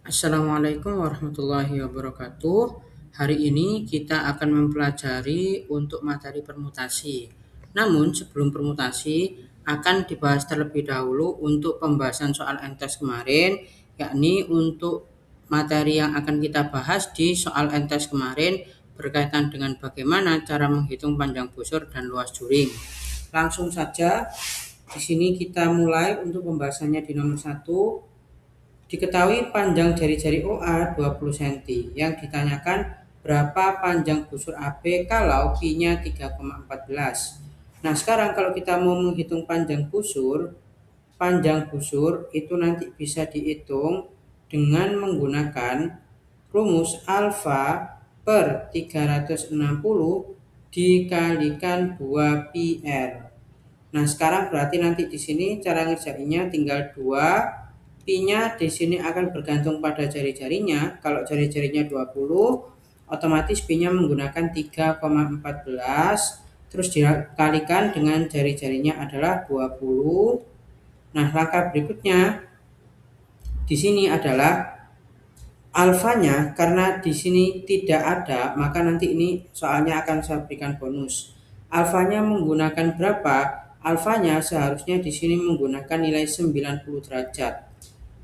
Assalamualaikum warahmatullahi wabarakatuh. Hari ini kita akan mempelajari untuk materi permutasi. Namun sebelum permutasi akan dibahas terlebih dahulu untuk pembahasan soal MTES kemarin, yakni untuk materi yang akan kita bahas di soal MTES kemarin berkaitan dengan bagaimana cara menghitung panjang busur dan luas juring. Langsung saja di sini kita mulai untuk pembahasannya di nomor 1. Diketahui panjang jari-jari OA 20 cm. Yang ditanyakan berapa panjang busur AB kalau pi-nya 3,14. Nah, sekarang kalau kita mau menghitung panjang busur itu nanti bisa dihitung dengan menggunakan rumus alfa per 360 dikalikan 2 pi R. Nah, sekarang berarti nanti di sini cara ngerjainnya tinggal 2. Pi-nya di sini akan bergantung pada jari-jarinya. Kalau jari-jarinya 20, otomatis pi-nya menggunakan 3,14 terus dikalikan dengan jari-jarinya adalah 20. Nah, langkah berikutnya di sini adalah alfanya, karena di sini tidak ada, maka nanti ini soalnya akan saya berikan bonus. Alfanya menggunakan berapa? Alfanya seharusnya di sini menggunakan nilai 90 derajat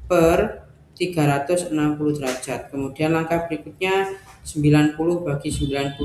per 360 derajat. Kemudian langkah berikutnya 90 bagi 91,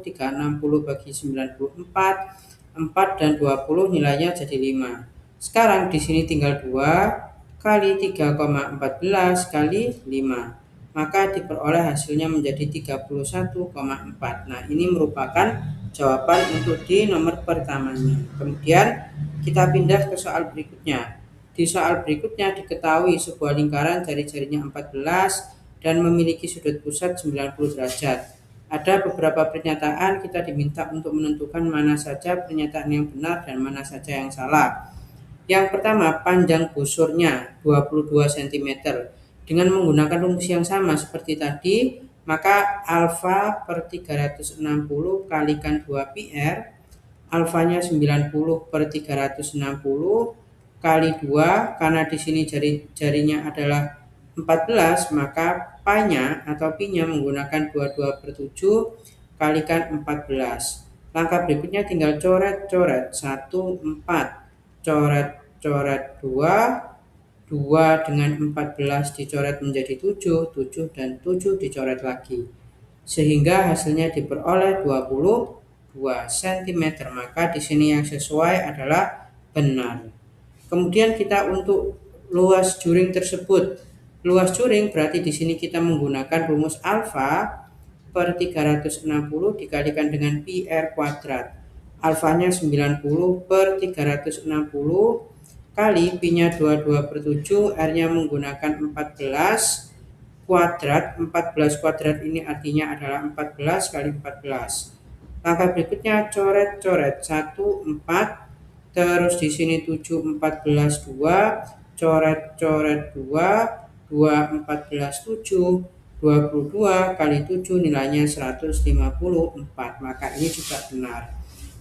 360 bagi 94, 4 dan 20 nilainya jadi 5. Sekarang di sini tinggal 2 kali 3,14 kali 5. Maka diperoleh hasilnya menjadi 31,4. Nah, ini merupakan jawaban untuk di nomor pertamanya. Kemudian kita pindah ke soal berikutnya. Di soal berikutnya diketahui sebuah lingkaran jari-jarinya 14 dan memiliki sudut pusat 90 derajat. Ada beberapa pernyataan, kita diminta untuk menentukan mana saja pernyataan yang benar dan mana saja yang salah. Yang pertama, panjang busurnya 22 cm. Dengan menggunakan rumus yang sama seperti tadi, maka alfa per 360 kalikan 2 pi R, alfanya 90 per 360 kali 2, karena di sini jarinya adalah 14, maka pi-nya atau pi-nya menggunakan 22 per 7 kalikan 14. Langkah berikutnya tinggal coret-coret 1, 4, coret-coret 2 dengan 14 dicoret menjadi 7, 7 dan 7 dicoret lagi. Sehingga hasilnya diperoleh 22 cm. Maka di sini yang sesuai adalah benar. Kemudian kita untuk luas juring tersebut. Luas juring berarti di sini kita menggunakan rumus alfa per 360 dikalikan dengan pi R kuadrat. Alfanya 90 per 360 kali pi-nya 22 per 7, R-nya menggunakan 14 kuadrat. 14 kuadrat ini artinya adalah 14 kali 14. Langkah berikutnya coret-coret 1, 4, terus di sini 7, 14, 2, coret-coret 2, 2, 14, 7, 22 kali 7 nilainya 154. Maka ini juga benar.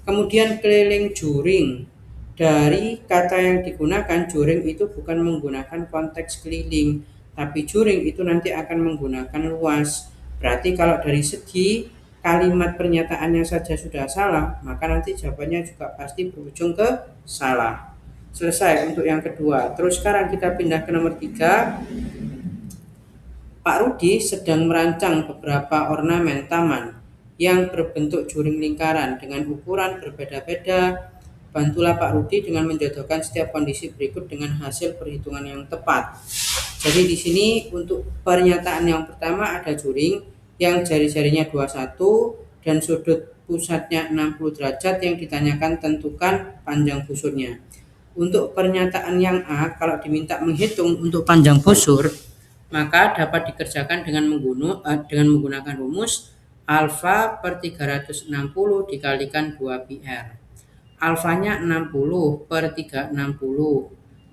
Kemudian keliling juring. Dari kata yang digunakan, juring itu bukan menggunakan konteks keliling, tapi juring itu nanti akan menggunakan luas. Berarti kalau dari segi kalimat pernyataannya saja sudah salah, maka nanti jawabannya juga pasti berujung ke salah. Selesai untuk yang kedua. Terus sekarang kita pindah ke nomor 3. Pak Rudi sedang merancang beberapa ornamen taman yang berbentuk juring lingkaran dengan ukuran berbeda-beda. Bantulah Pak Rudi dengan menjodohkan setiap kondisi berikut dengan hasil perhitungan yang tepat. Jadi di sini untuk pernyataan yang pertama ada juring yang jari-jarinya 21 dan sudut pusatnya 60 derajat, yang ditanyakan tentukan panjang busurnya. Untuk pernyataan yang A, kalau diminta menghitung untuk panjang busur, maka dapat dikerjakan dengan menggunakan rumus alfa per 360 dikalikan 2 pi R. Alfanya 60 per 360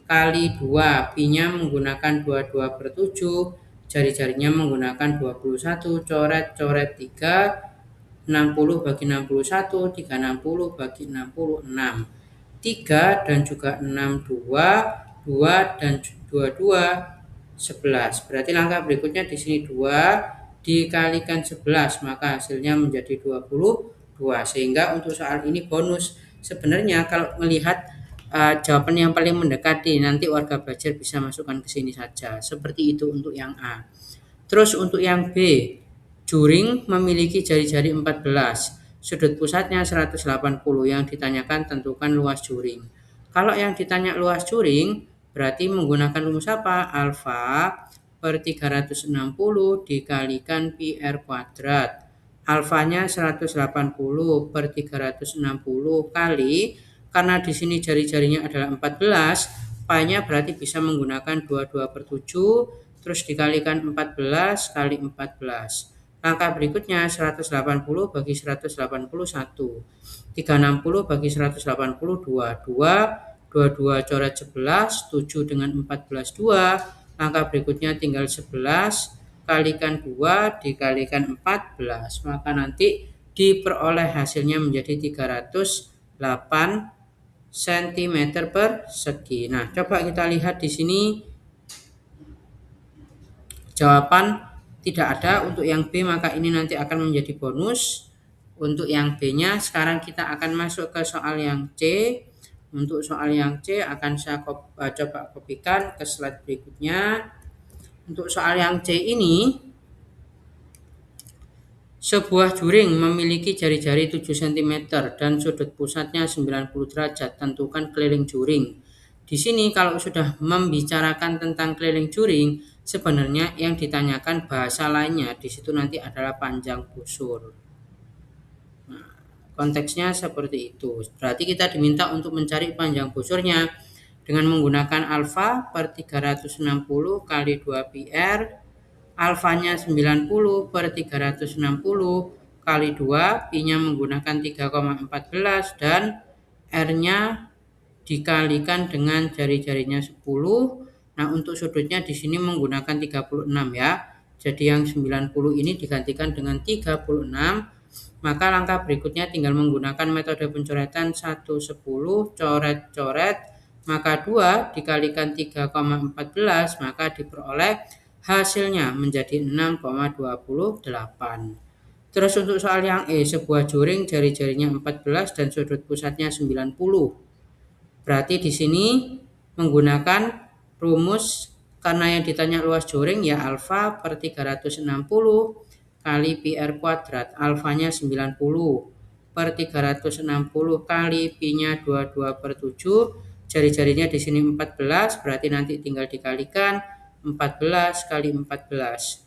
kali 2, pi-nya menggunakan 22 per 7, jari-jarinya menggunakan 21, coret-coret 3, 60 bagi 61, 360 bagi 66, 3 dan juga 6, 2 dan 22, 11. Berarti langkah berikutnya di sini 2 dikalikan 11, maka hasilnya menjadi 22. Sehingga untuk soal ini bonus. Sebenarnya kalau melihat jawaban yang paling mendekati, nanti warga belajar bisa masukkan ke sini saja. Seperti itu untuk yang A. Terus untuk yang B, juring memiliki jari-jari 14, sudut pusatnya 180. Yang ditanyakan tentukan luas juring. Kalau yang ditanya luas juring, berarti menggunakan rumus apa? Alfa per 360 dikalikan pi R kuadrat. Alfanya 180 per 360 kali, karena di sini jari-jarinya adalah 14, pi-nya berarti bisa menggunakan 22/7, terus dikalikan 14 kali 14. Langkah berikutnya 180 bagi 180 1. 360 bagi 180 2. 2 coret 11, 7 dengan 14 2. Langkah berikutnya tinggal 11 kalikan 2 dikalikan 14. Maka nanti diperoleh hasilnya menjadi 308 cm persegi. Nah, coba kita lihat di sini jawaban tidak ada. Untuk yang B maka ini nanti akan menjadi bonus. Untuk yang B-nya sekarang kita akan masuk ke soal yang C. Untuk soal yang C akan saya coba kopikan ke slide berikutnya. Untuk soal yang C ini, sebuah juring memiliki jari-jari 7 cm dan sudut pusatnya 90 derajat. Tentukan keliling juring. Di sini kalau sudah membicarakan tentang keliling juring, sebenarnya yang ditanyakan bahasa lainnya di situ nanti adalah panjang busur. Nah, konteksnya seperti itu. Berarti kita diminta untuk mencari panjang busurnya dengan menggunakan alfa per 360 kali 2 pi R. Alfanya 90 per 360 kali 2, pi-nya menggunakan 3,14 dan R-nya dikalikan dengan jari-jarinya 10. Nah, untuk sudutnya di sini menggunakan 36 ya. Jadi yang 90 ini digantikan dengan 36. Maka langkah berikutnya tinggal menggunakan metode pencoretan 110 coret-coret, maka 2 dikalikan 3,14 maka diperoleh hasilnya menjadi 6,28. Terus untuk soal yang E, sebuah juring jari-jarinya 14 dan sudut pusatnya 90. Berarti di sini menggunakan rumus, karena yang ditanya luas juring ya alfa per 360 kali pi R kuadrat. Alfanya 90 per 360 kali pi-nya 22/7. Jari-jarinya di sini 14, berarti nanti tinggal dikalikan 14 kali 14.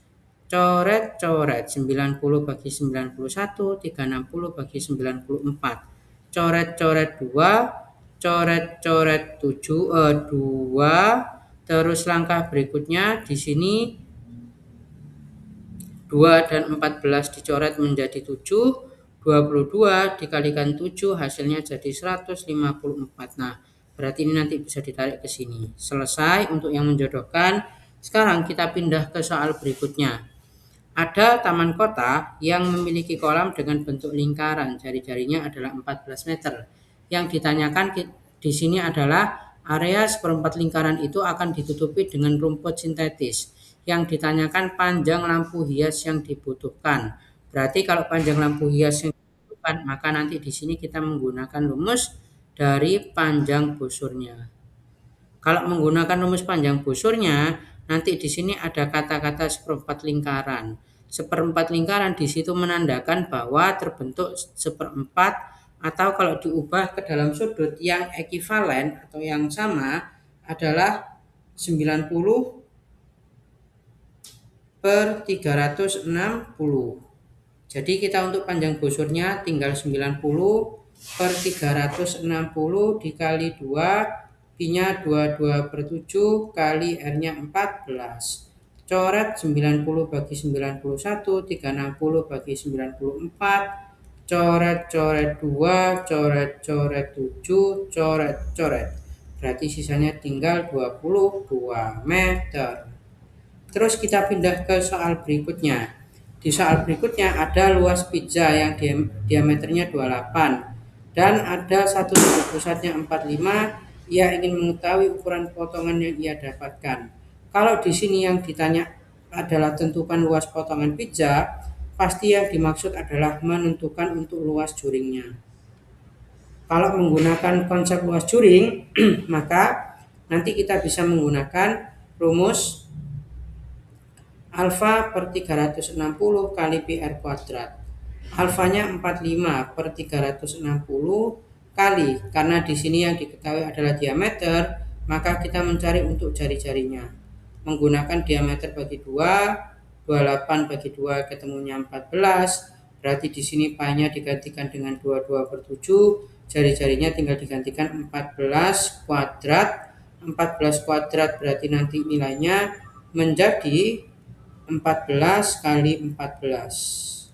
Coret-coret 90 bagi 91, 360 bagi 94. Coret-coret 2, coret-coret 2. Terus langkah berikutnya di sini 2 dan 14 dicoret menjadi 7. 22 dikalikan 7 hasilnya jadi 154. Nah, berarti ini nanti bisa ditarik ke sini. Selesai untuk yang menjodohkan. Sekarang kita pindah ke soal berikutnya. Ada taman kota yang memiliki kolam dengan bentuk lingkaran, jari-jarinya adalah 14 meter. Yang ditanyakan di sini adalah area seperempat lingkaran itu akan ditutupi dengan rumput sintetis. Yang ditanyakan panjang lampu hias yang dibutuhkan. Berarti kalau panjang lampu hias yang dibutuhkan, maka nanti di sini kita menggunakan rumus dari panjang busurnya. Kalau menggunakan rumus panjang busurnya, nanti di sini ada kata-kata seperempat lingkaran. Seperempat lingkaran di situ menandakan bahwa terbentuk seperempat, atau kalau diubah ke dalam sudut yang ekivalen atau yang sama adalah 90 per 360. Jadi kita untuk panjang busurnya tinggal 90 per 360 dikali 2, pi-nya 22/7 kali R-nya 14. Coret 90 bagi 91, 360 bagi 94. Coret-coret 2, coret-coret 7, coret-coret. Berarti sisanya tinggal 22 meter. Terus kita pindah ke soal berikutnya. Di soal berikutnya ada luas pizza yang diameternya 28 dan ada satu sudut pusatnya 45. Ia ingin mengetahui ukuran potongan yang ia dapatkan. Kalau di sini yang ditanya adalah tentukan luas potongan pizza, pasti yang dimaksud adalah menentukan untuk luas juringnya. Kalau menggunakan konsep luas juring, maka nanti kita bisa menggunakan rumus alfa per 360 kali PR kuadrat. Alfanya 45 per 360 kali, karena di sini yang diketahui adalah diameter, maka kita mencari untuk jari-jarinya. Menggunakan diameter bagi 2, 28 bagi 2 ketemunya 14, berarti di sini pi-nya digantikan dengan 22 per 7, jari-jarinya tinggal digantikan 14 kuadrat. 14 kuadrat berarti nanti nilainya menjadi 14 kali 14.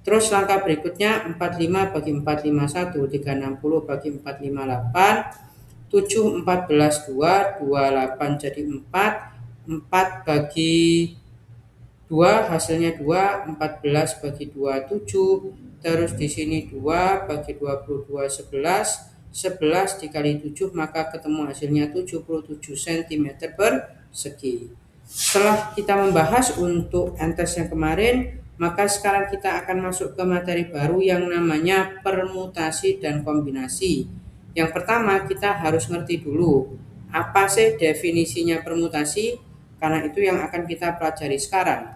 Terus langkah berikutnya 45 bagi 451, 360 bagi 458, 7 14 2, 28 jadi 4, 4 bagi 2 hasilnya 2, 14 bagi 2 7, terus di sini 2 bagi 22 11, 11 dikali 7 maka ketemu hasilnya 77 cm persegi. Setelah kita membahas untuk entes yang kemarin, maka sekarang kita akan masuk ke materi baru yang namanya permutasi dan kombinasi. Yang pertama kita harus ngerti dulu apa sih definisinya permutasi, karena itu yang akan kita pelajari sekarang.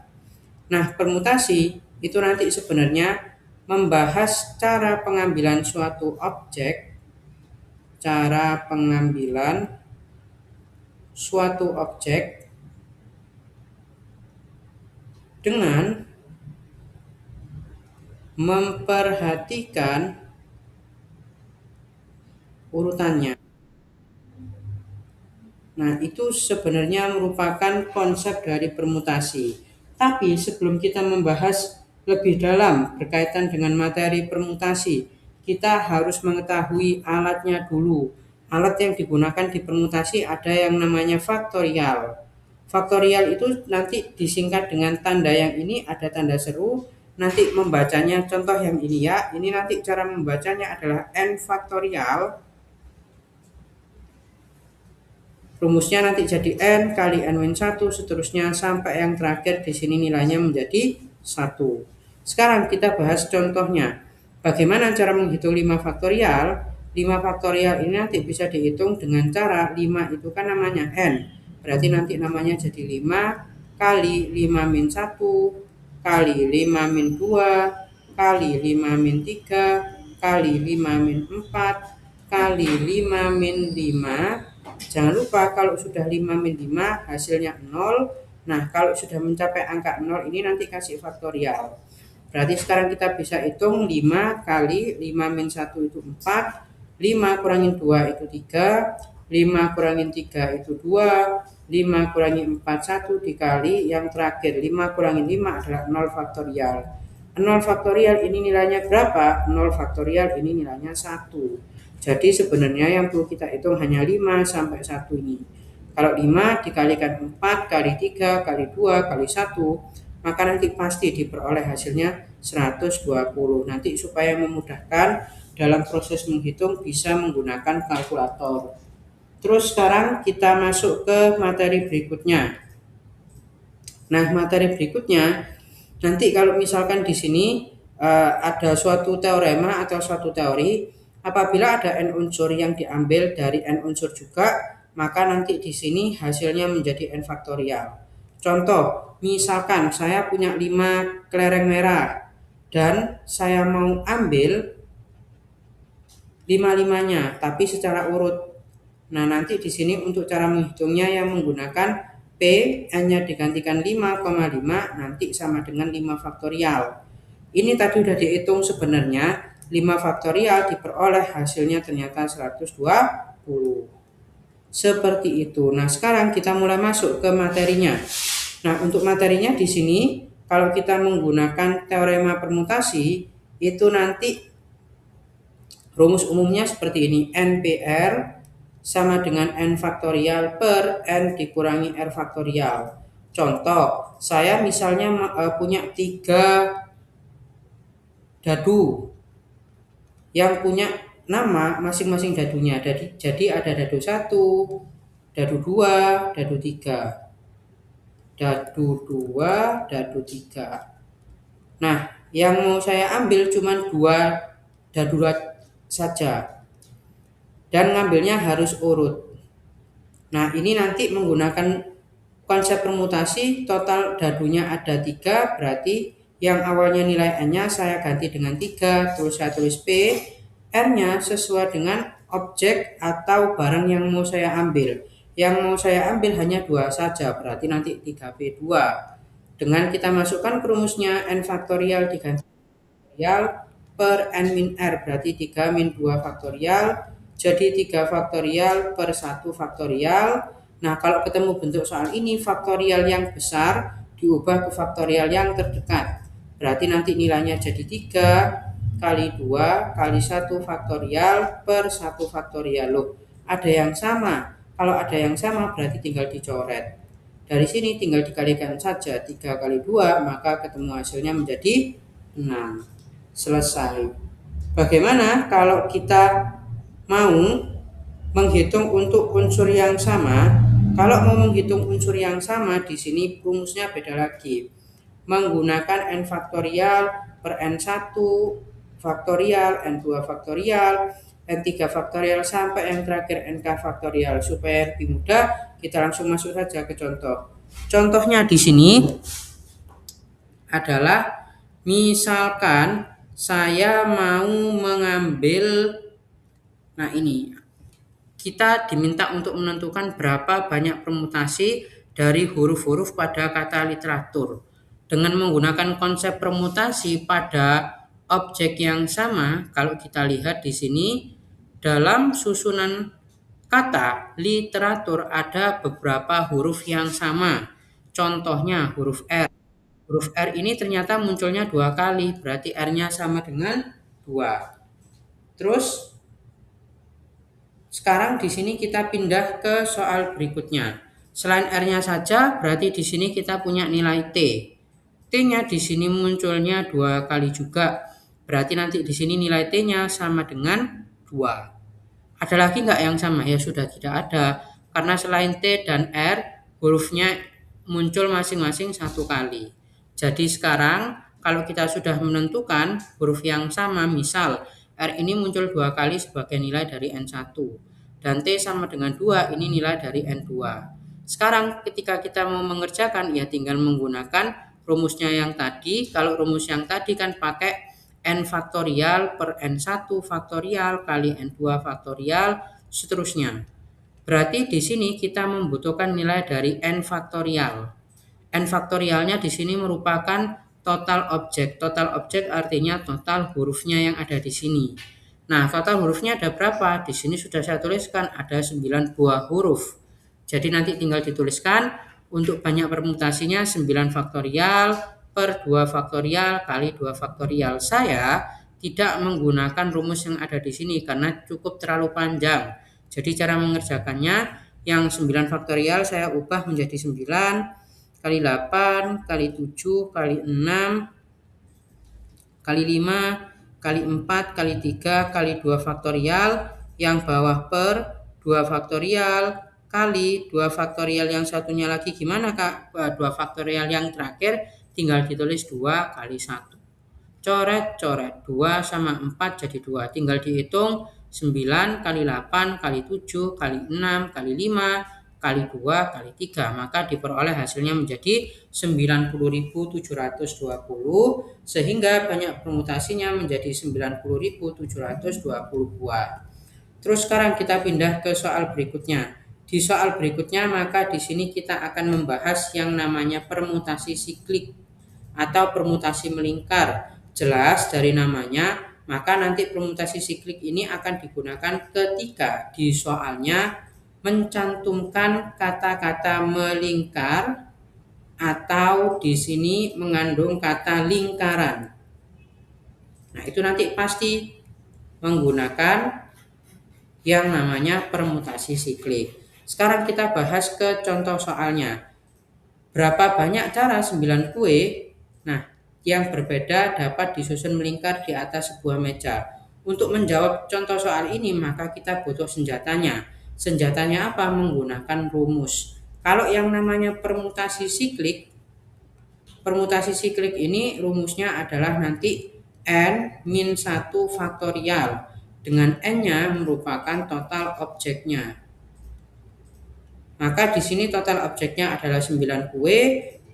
Nah, permutasi itu nanti sebenarnya membahas cara pengambilan suatu objek, dengan memperhatikan urutannya. Nah, itu sebenarnya merupakan konsep dari permutasi. Tapi sebelum kita membahas lebih dalam berkaitan dengan materi permutasi, kita harus mengetahui alatnya dulu. Alat yang digunakan di permutasi ada yang namanya faktorial. Faktorial itu nanti disingkat dengan tanda yang ini, ada tanda seru. Nanti membacanya contoh yang ini ya. Ini nanti cara membacanya adalah n faktorial. Rumusnya nanti jadi n kali n-1 seterusnya sampai yang terakhir di sini nilainya menjadi 1. Sekarang kita bahas contohnya. Bagaimana cara menghitung 5 faktorial? 5 faktorial ini nanti bisa dihitung dengan cara 5 itu kan namanya n. Berarti nanti namanya jadi 5 kali 5 min 1 kali 5 min 2 kali 5 min 3 kali 5 min 4 kali 5 min 5. Jangan lupa kalau sudah 5 min 5 hasilnya 0. Nah, kalau sudah mencapai angka 0 ini nanti kasih faktorial. Berarti sekarang kita bisa hitung 5 kali 5 min 1 itu 4, 5 kurangin 2 itu 3, 5 kurangin 3 itu 2, 5 kurangin 4 1 dikali yang terakhir 5 kurangin 5 adalah 0 faktorial. 0 faktorial ini nilainya berapa? 0 faktorial ini nilainya 1. Jadi sebenarnya yang perlu kita hitung hanya 5 sampai 1 ini. Kalau 5 dikalikan 4 kali 3 kali 2 kali 1, maka nanti pasti diperoleh hasilnya 120. Nanti supaya memudahkan dalam proses menghitung bisa menggunakan kalkulator. Terus sekarang kita masuk ke materi berikutnya. Nah, materi berikutnya nanti kalau misalkan di sini ada suatu teorema atau suatu teori, apabila ada n unsur yang diambil dari n unsur juga, maka nanti di sini hasilnya menjadi n faktorial. Contoh, misalkan saya punya 5 kelereng merah dan saya mau ambil 5-5-nya tapi secara urut. Nah, nanti di sini untuk cara menghitungnya yang menggunakan P, n-nya digantikan 5,5 nanti sama dengan 5 faktorial. Ini tadi sudah dihitung sebenarnya 5 faktorial diperoleh hasilnya ternyata 120. Seperti itu. Nah, sekarang kita mulai masuk ke materinya. Nah, untuk materinya di sini kalau kita menggunakan teorema permutasi itu nanti rumus umumnya seperti ini. NPR sama dengan n faktorial per n dikurangi r faktorial. Contoh, saya misalnya punya 3 dadu yang punya nama masing-masing dadunya. Jadi ada dadu 1, dadu 2, dadu 3. dadu 2, dadu 3. Nah, yang mau saya ambil cuma 2 dadurat saja. Dan ngambilnya harus urut. Nah, ini nanti menggunakan konsep permutasi, total dadunya ada 3, berarti yang awalnya nilai N-nya saya ganti dengan 3, terus saya tulis P, R-nya sesuai dengan objek atau barang yang mau saya ambil. Yang mau saya ambil hanya 2 saja, berarti nanti 3P2. Dengan kita masukkan ke rumusnya N faktorial diganti faktorial per N min R, berarti 3 min 2 faktorial, jadi 3 faktorial per 1 faktorial. Nah, kalau ketemu bentuk soal ini, faktorial yang besar diubah ke faktorial yang terdekat. Berarti nanti nilainya jadi 3 kali 2 kali 1 faktorial per 1 faktorial. Loh, ada yang sama. Kalau ada yang sama berarti tinggal dicoret. Dari sini tinggal dikalikan saja 3 kali 2, maka ketemu hasilnya menjadi 6. Selesai. Bagaimana kalau kita mau menghitung untuk unsur yang sama? Kalau mau menghitung unsur yang sama, di sini rumusnya beda lagi. Menggunakan N faktorial per N1 faktorial, N2 faktorial, N3 faktorial, sampai yang terakhir NK faktorial. Supaya lebih mudah, kita langsung masuk saja ke contoh. Contohnya di sini adalah misalkan saya mau mengambil, nah ini kita diminta untuk menentukan berapa banyak permutasi dari huruf-huruf pada kata literatur. Dengan menggunakan konsep permutasi pada objek yang sama, kalau kita lihat di sini dalam susunan kata literatur ada beberapa huruf yang sama. Contohnya huruf R. Huruf R ini ternyata munculnya 2 kali, berarti R-nya sama dengan 2. Terus sekarang di sini kita pindah ke soal berikutnya. Selain R-nya saja, berarti di sini kita punya nilai T. T-nya di sini munculnya 2 kali juga. Berarti nanti di sini nilai T-nya sama dengan 2. Ada lagi nggak yang sama? Ya sudah, tidak ada. Karena selain T dan R, hurufnya muncul masing-masing 1 kali. Jadi sekarang kalau kita sudah menentukan huruf yang sama, misal R ini muncul 2 kali sebagai nilai dari N1 dan T sama dengan 2, ini nilai dari N2. Sekarang ketika kita mau mengerjakan, ya tinggal menggunakan rumusnya yang tadi. Kalau rumus yang tadi kan pakai N faktorial per N1 faktorial kali N2 faktorial, seterusnya. Berarti di sini kita membutuhkan nilai dari N faktorial. N faktorialnya di sini merupakan total objek. Total objek artinya total hurufnya yang ada di sini. Nah, total hurufnya ada berapa? Di sini sudah saya tuliskan ada 9 buah huruf. Jadi nanti tinggal dituliskan untuk banyak permutasinya 9 faktorial per 2 faktorial kali 2 faktorial. Saya tidak menggunakan rumus yang ada di sini karena cukup terlalu panjang. Jadi cara mengerjakannya yang 9 faktorial saya ubah menjadi 9 kali 8, kali 7, kali 6, kali 5, kali 4, kali 3, kali 2 faktorial, yang bawah per 2 faktorial, kali 2 faktorial yang satunya lagi gimana Kak? 2 faktorial yang terakhir tinggal ditulis 2 kali 1. Coret-coret, 2 sama 4 jadi 2. Tinggal dihitung 9 kali 8, kali 7, kali 6, kali 5, kali 2, kali 3. Maka diperoleh hasilnya menjadi 90.720, sehingga banyak permutasinya menjadi 90.720 buah. Terus sekarang kita pindah ke soal berikutnya. Di soal berikutnya maka di sini kita akan membahas yang namanya permutasi siklik atau permutasi melingkar. Jelas dari namanya, maka nanti permutasi siklik ini akan digunakan ketika di soalnya mencantumkan kata-kata melingkar atau di sini mengandung kata lingkaran. Nah, itu nanti pasti menggunakan yang namanya permutasi siklik. Sekarang kita bahas ke contoh soalnya. Berapa banyak cara 9 kue? Nah, yang berbeda dapat disusun melingkar di atas sebuah meja. Untuk menjawab contoh soal ini, maka kita butuh senjatanya. Senjatanya apa? Menggunakan rumus. Kalau yang namanya permutasi siklik ini rumusnya adalah nanti n-1 faktorial dengan n-nya merupakan total objeknya. Maka di sini total objeknya adalah 9 kue,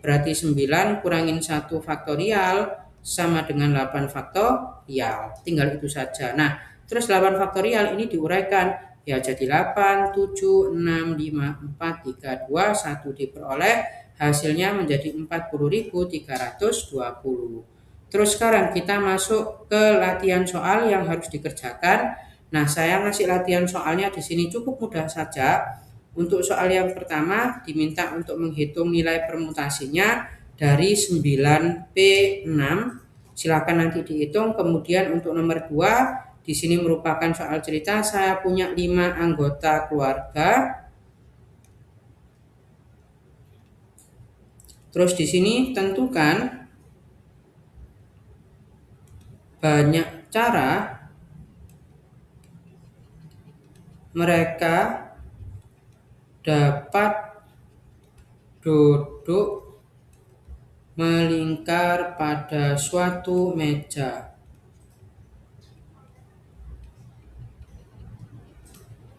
berarti 9 kurangin 1 faktorial sama dengan 8 faktorial. Tinggal itu saja. Nah, terus 8 faktorial ini diuraikan. Ya jadi 8, 7, 6, 5, 4, 3, 2, 1 diperoleh. Hasilnya menjadi 40.320. Terus sekarang kita masuk ke latihan soal yang harus dikerjakan. Nah, saya ngasih latihan soalnya di sini cukup mudah saja. Untuk soal yang pertama diminta untuk menghitung nilai permutasinya dari 9P6. Silakan nanti dihitung. Kemudian untuk nomor 2 di sini merupakan soal cerita. Saya punya 5 anggota keluarga. Terus di sini tentukan banyak cara mereka dapat duduk melingkar pada suatu meja.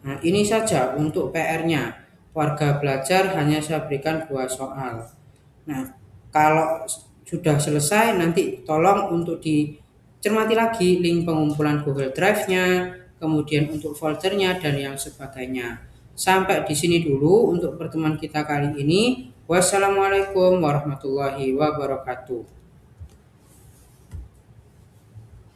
Nah, ini saja untuk PR-nya. Warga belajar hanya saya berikan 2 soal. Nah, kalau sudah selesai nanti tolong untuk dicermati lagi link pengumpulan Google Drive-nya, kemudian untuk foldernya dan yang sebagainya. Sampai di sini dulu untuk pertemuan kita kali ini. Wassalamualaikum warahmatullahi wabarakatuh.